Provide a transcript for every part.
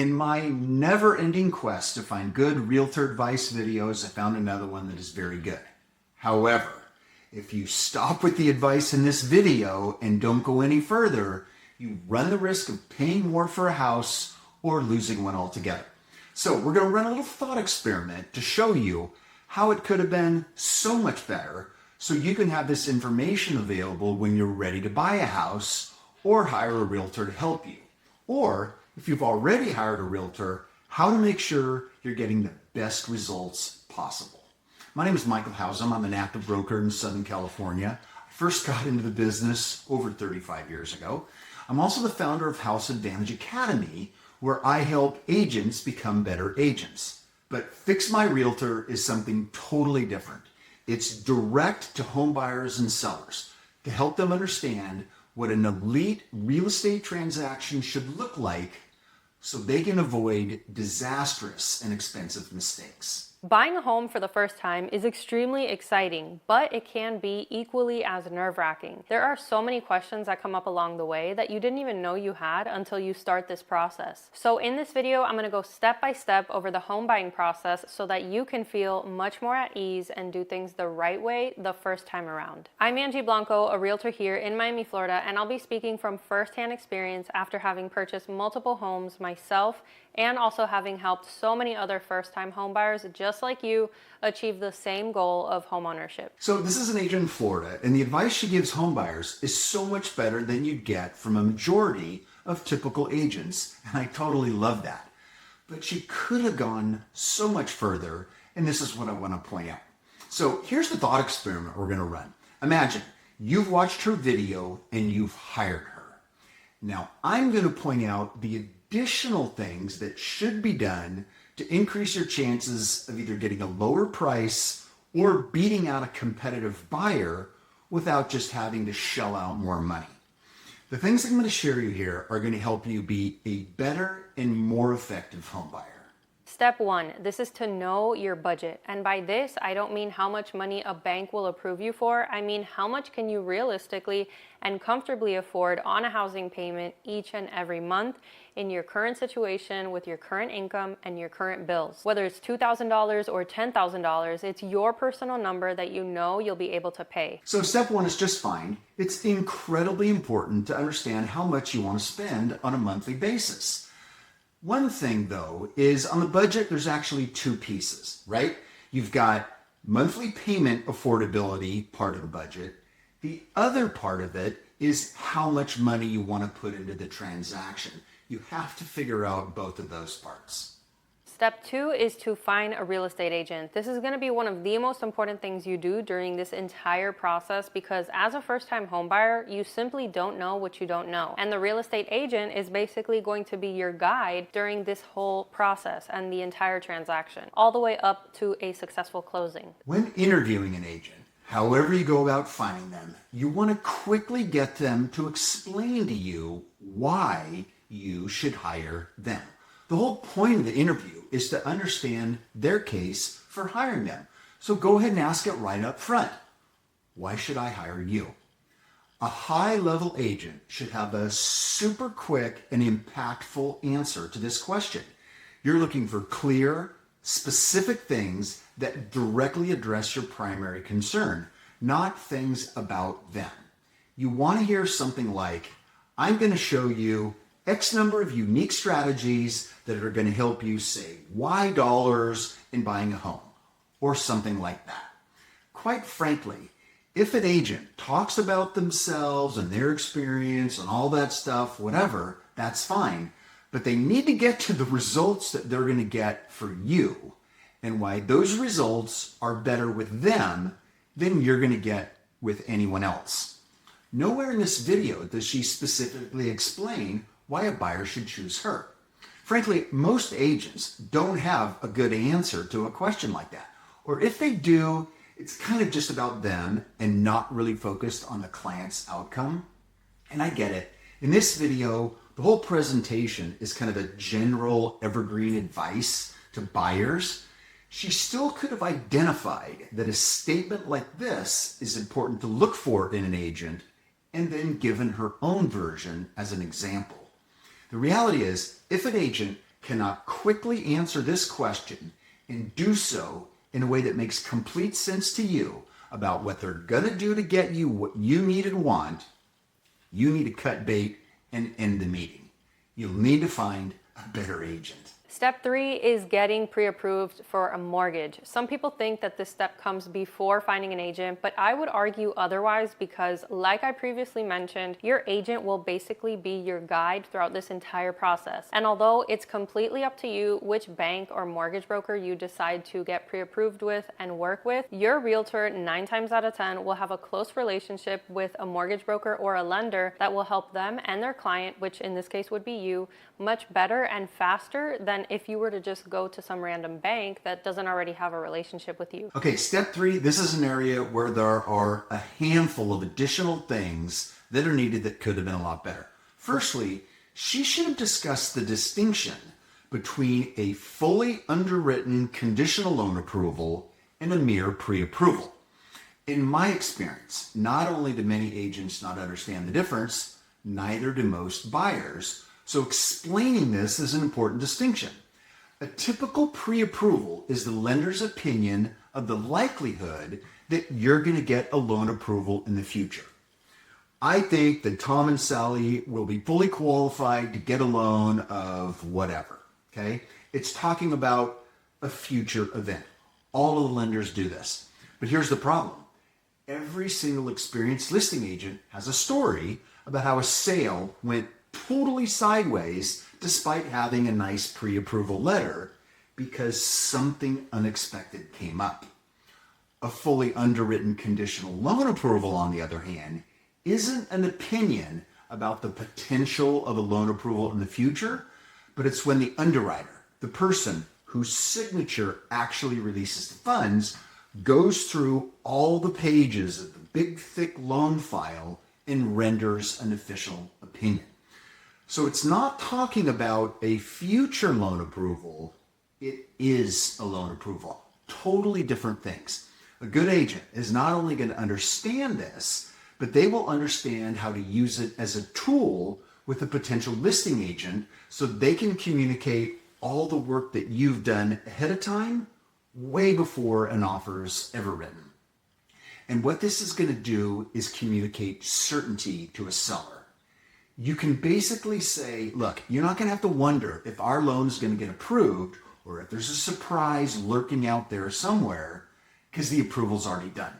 In my never-ending quest to find good realtor advice videos, I found another one that is very good. However, if you stop with the advice in this video and don't go any further, you run the risk of paying more for a house or losing one altogether. So we're going to run a little thought experiment to show you how it could have been so much better so you can have this information available when you're ready to buy a house or hire a realtor to help you. Or if you've already hired a realtor, how to make sure you're getting the best results possible. My name is Michael Hausum. I'm an active broker in Southern California. I first got into the business over 35 years ago. I'm also the founder of House Advantage Academy, where I help agents become better agents. But Fix My Realtor is something totally different. It's direct to home buyers and sellers to help them understand what an elite real estate transaction should look like so they can avoid disastrous and expensive mistakes. Buying a home for the first time is extremely exciting, but it can be equally as nerve-wracking. There are so many questions that come up along the way that you didn't even know you had until you start this process. So in this video, I'm going to go step by step over the home buying process so that you can feel much more at ease and do things the right way the first time around. I'm Angie Blanco, a realtor here in Miami, Florida, and I'll be speaking from firsthand experience after having purchased multiple homes myself and also having helped so many other first-time homebuyers just like you achieve the same goal of homeownership. So this is an agent in Florida, and the advice she gives homebuyers is so much better than you'd get from a majority of typical agents, and I totally love that. But she could have gone so much further, and this is what I want to point out. So here's the thought experiment we're going to run. Imagine you've watched her video and you've hired her. Now I'm going to point out the additional things that should be done to increase your chances of either getting a lower price or beating out a competitive buyer without just having to shell out more money. The things I'm going to share you here are going to help you be a better and more effective home buyer. Step one, this is to know your budget. And by this, I don't mean how much money a bank will approve you for. I mean, how much can you realistically and comfortably afford on a housing payment each and every month in your current situation with your current income and your current bills. Whether it's $2,000 or $10,000, it's your personal number that you know you'll be able to pay. So step one is just fine. It's incredibly important to understand how much you want to spend on a monthly basis. One thing though is on the budget, there's actually two pieces, right? You've got monthly payment affordability, part of the budget. The other part of it is how much money you want to put into the transaction. You have to figure out both of those parts. Step two is to find a real estate agent. This is going to be one of the most important things you do during this entire process because as a first-time homebuyer, you simply don't know what you don't know. And the real estate agent is basically going to be your guide during this whole process and the entire transaction, all the way up to a successful closing. When interviewing an agent, however you go about finding them, you want to quickly get them to explain to you why you should hire them. The whole point of the interview is to understand their case for hiring them. So go ahead and ask it right up front. Why should I hire you? A high-level agent should have a super quick and impactful answer to this question. You're looking for clear, specific things that directly address your primary concern, not things about them. You want to hear something like, I'm going to show you X number of unique strategies that are going to help you save Y dollars in buying a home, or something like that. Quite frankly, if an agent talks about themselves and their experience and all that stuff, whatever, that's fine. But they need to get to the results that they're going to get for you and why those results are better with them than you're going to get with anyone else. Nowhere in this video does she specifically explain why a buyer should choose her. Frankly, most agents don't have a good answer to a question like that. Or if they do, it's kind of just about them and not really focused on the client's outcome. And I get it. In this video, the whole presentation is kind of a general evergreen advice to buyers. She still could have identified that a statement like this is important to look for in an agent and then given her own version as an example. The reality is, if an agent cannot quickly answer this question and do so in a way that makes complete sense to you about what they're going to do to get you what you need and want, you need to cut bait and end the meeting. You'll need to find a better agent. Step 3 is getting pre-approved for a mortgage. Some people think that this step comes before finding an agent, but I would argue otherwise because, like I previously mentioned, your agent will basically be your guide throughout this entire process. And although it's completely up to you which bank or mortgage broker you decide to get pre-approved with and work with, your realtor 9 times out of 10 will have a close relationship with a mortgage broker or a lender that will help them and their client, which in this case would be you, much better and faster than if you were to just go to some random bank that doesn't already have a relationship with you. Okay, step 3, this is an area where there are a handful of additional things that are needed that could have been a lot better. Firstly, she should have discussed the distinction between a fully underwritten conditional loan approval and a mere pre-approval. In my experience, not only do many agents not understand the difference, neither do most buyers. So explaining this is an important distinction. A typical pre-approval is the lender's opinion of the likelihood that you're going to get a loan approval in the future. I think that Tom and Sally will be fully qualified to get a loan of whatever, okay? It's talking about a future event. All of the lenders do this. But here's the problem. Every single experienced listing agent has a story about how a sale went totally sideways despite having a nice pre-approval letter because something unexpected came up. A fully underwritten conditional loan approval, on the other hand, isn't an opinion about the potential of a loan approval in the future, but it's when the underwriter, the person whose signature actually releases the funds, goes through all the pages of the big, thick loan file and renders an official opinion. So it's not talking about a future loan approval. It is a loan approval. Totally different things. A good agent is not only going to understand this, but they will understand how to use it as a tool with a potential listing agent so they can communicate all the work that you've done ahead of time, way before an offer is ever written. And what this is going to do is communicate certainty to a seller. You can basically say, look, you're not going to have to wonder if our loan is going to get approved or if there's a surprise lurking out there somewhere because the approval's already done.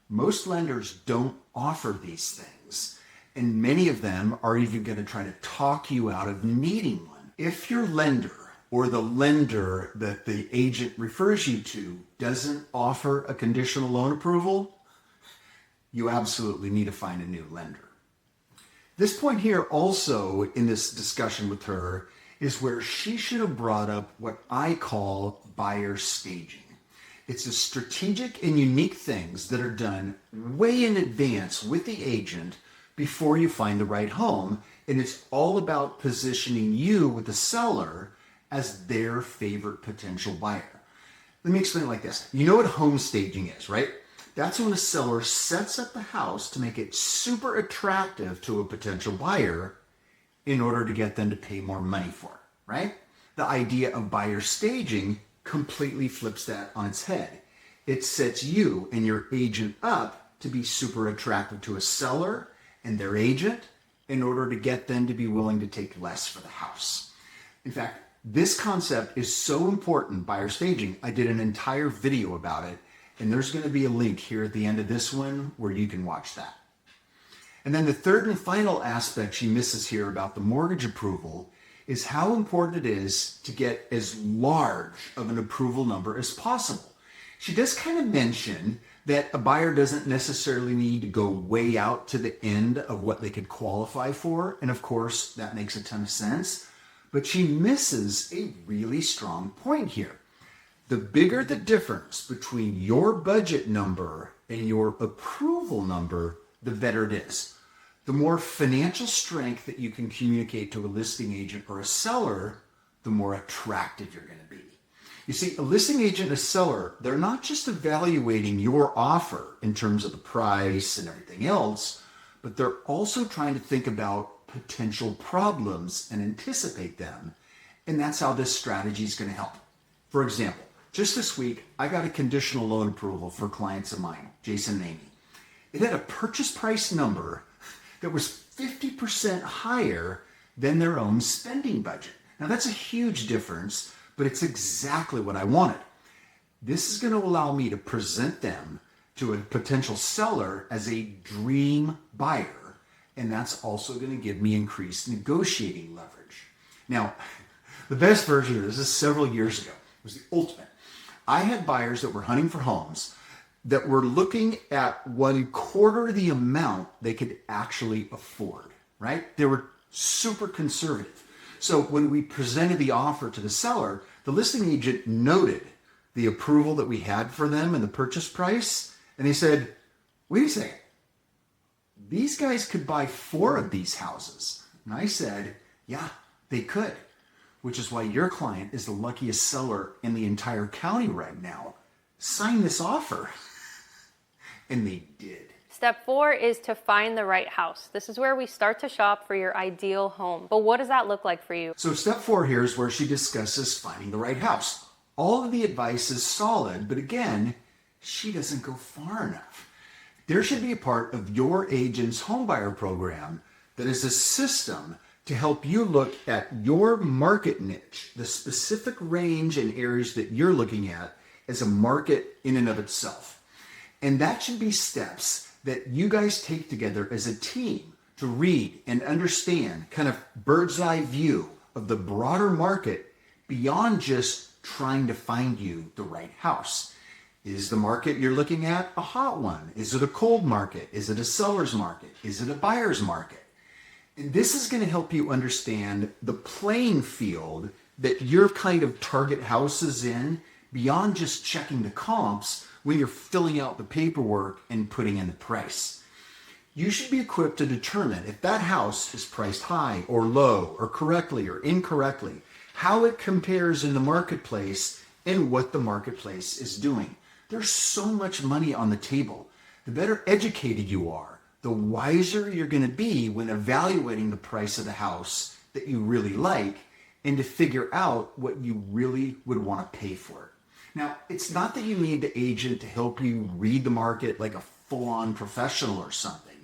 Most lenders don't offer these things, and many of them are even going to try to talk you out of needing one. If your lender or the lender that the agent refers you to doesn't offer a conditional loan approval, you absolutely need to find a new lender. This point here also in this discussion with her is where she should have brought up what I call buyer staging. It's a strategic and unique things that are done way in advance with the agent before you find the right home, and it's all about positioning you with the seller as their favorite potential buyer. Let me explain it like this. You know what home staging is, right? That's when a seller sets up the house to make it super attractive to a potential buyer in order to get them to pay more money for it, right? The idea of buyer staging completely flips that on its head. It sets you and your agent up to be super attractive to a seller and their agent in order to get them to be willing to take less for the house. In fact, this concept is so important, buyer staging. I did an entire video about it, and there's going to be a link here at the end of this one where you can watch that. And then the third and final aspect she misses here about the mortgage approval is how important it is to get as large of an approval number as possible. She does kind of mention that a buyer doesn't necessarily need to go way out to the end of what they could qualify for. And of course, that makes a ton of sense. But she misses a really strong point here. The bigger the difference between your budget number and your approval number, the better it is. The more financial strength that you can communicate to a listing agent or a seller, the more attractive you're going to be. You see, a listing agent and a seller, they're not just evaluating your offer in terms of the price and everything else, but they're also trying to think about potential problems and anticipate them And that's how this strategy is going to help. For example, just this week, I got a conditional loan approval for clients of mine, Jason and Amy. It had a purchase price number that was 50% higher than their own spending budget. Now that's a huge difference, but it's exactly what I wanted. This is going to allow me to present them to a potential seller as a dream buyer, and that's also going to give me increased negotiating leverage. Now, the best version of this is several years ago. It was the ultimate. I had buyers that were hunting for homes that were looking at 1/4 the amount they could actually afford, right? They were super conservative. So when we presented the offer to the seller, the listing agent noted the approval that we had for them and the purchase price, and he said, wait a second, these guys could buy 4 of these houses. And I said, yeah, they could, which is why your client is the luckiest seller in the entire county right now. Sign this offer. And they did. Step 4 is to find the right house. This is where we start to shop for your ideal home. But what does that look like for you? So step 4 here is where she discusses finding the right house. All of the advice is solid, but again, she doesn't go far enough. There should be a part of your agent's homebuyer program that is a system to help you look at your market niche, the specific range and areas that you're looking at as a market in and of itself. And that should be steps that you guys take together as a team to read and understand, kind of bird's eye view of the broader market beyond just trying to find you the right house. Is the market you're looking at a hot one? Is it a cold market? Is it a seller's market? Is it a buyer's market? And this is going to help you understand the playing field that your kind of target house is in beyond just checking the comps when you're filling out the paperwork and putting in the price. You should be equipped to determine if that house is priced high or low or correctly or incorrectly, how it compares in the marketplace and what the marketplace is doing. There's so much money on the table. The better educated you are, the wiser you're going to be when evaluating the price of the house that you really like and to figure out what you really would want to pay for it. Now, it's not that you need the agent to help you read the market like a full-on professional or something,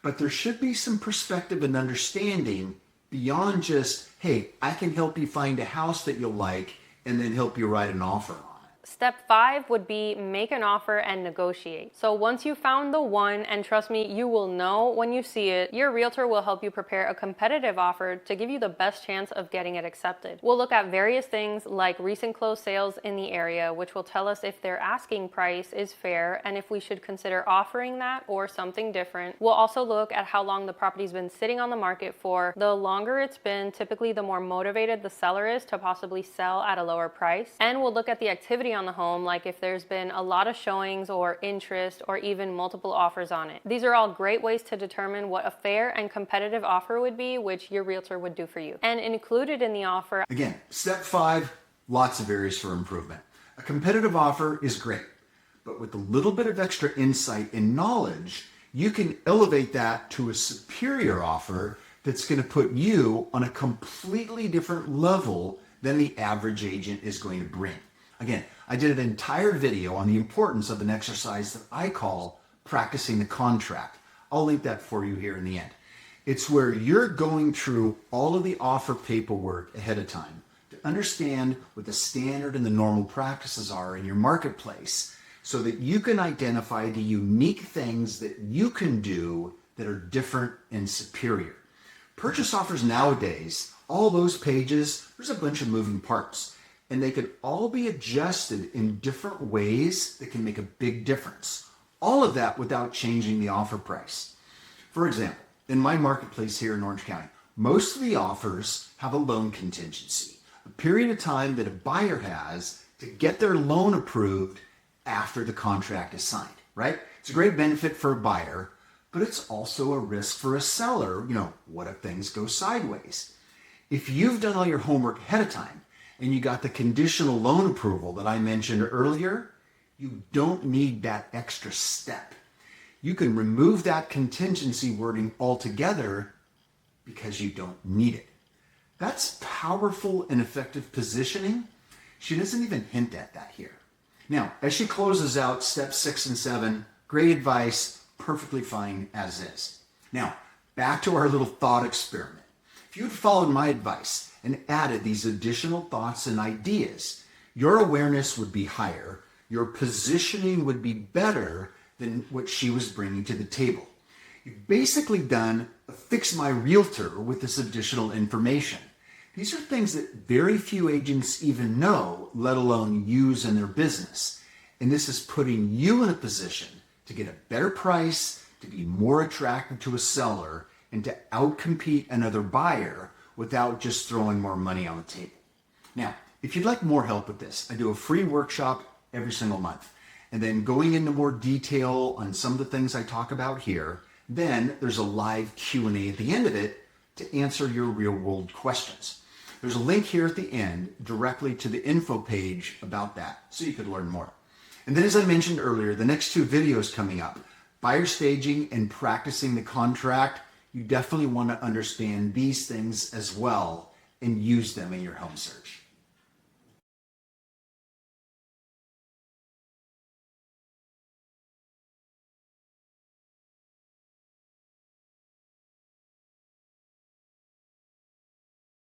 but there should be some perspective and understanding beyond just, hey, I can help you find a house that you'll like and then help you write an offer on it. Step 5 would be make an offer and negotiate. So once you found the one, and trust me, you will know when you see it, your realtor will help you prepare a competitive offer to give you the best chance of getting it accepted. We'll look at various things like recent closed sales in the area, which will tell us if their asking price is fair and if we should consider offering that or something different. We'll also look at how long the property's been sitting on the market for. The longer it's been, typically the more motivated the seller is to possibly sell at a lower price. And we'll look at the activity on the home, like if there's been a lot of showings or interest or even multiple offers on it. These are all great ways to determine what a fair and competitive offer would be, which your realtor would do for you. And included in the offer, again, step 5, lots of areas for improvement. A competitive offer is great, but with a little bit of extra insight and knowledge, you can elevate that to a superior offer that's going to put you on a completely different level than the average agent is going to bring. Again, I did an entire video on the importance of an exercise that I call practicing the contract. I'll link that for you here in the end. It's where you're going through all of the offer paperwork ahead of time to understand what the standard and the normal practices are in your marketplace so that you can identify the unique things that you can do that are different and superior. Purchase offers nowadays, all those pages, there's a bunch of moving parts. And they could all be adjusted in different ways that can make a big difference. All of that without changing the offer price. For example, in my marketplace here in Orange County, most of the offers have a loan contingency, a period of time that a buyer has to get their loan approved after the contract is signed, right? It's a great benefit for a buyer, but it's also a risk for a seller. What if things go sideways? If you've done all your homework ahead of time, and you got the conditional loan approval that I mentioned earlier, you don't need that extra step. You can remove that contingency wording altogether because you don't need it. That's powerful and effective positioning. She doesn't even hint at that here. Now, as she closes out steps 6 and 7, great advice, perfectly fine as is. Now, back to our little thought experiment. If you had followed my advice and added these additional thoughts and ideas, your awareness would be higher, your positioning would be better than what she was bringing to the table. You've basically done a fix my realtor with this additional information. These are things that very few agents even know, let alone use in their business. And this is putting you in a position to get a better price, to be more attractive to a seller, and to outcompete another buyer without just throwing more money on the table. Now, if you'd like more help with this, I do a free workshop every single month. And then going into more detail on some of the things I talk about here, then there's a live Q&A at the end of it to answer your real-world questions. There's a link here at the end directly to the info page about that, so you could learn more. And then as I mentioned earlier, the next 2 videos coming up, buyer staging and practicing the contract, you definitely want to understand these things as well and use them in your home search.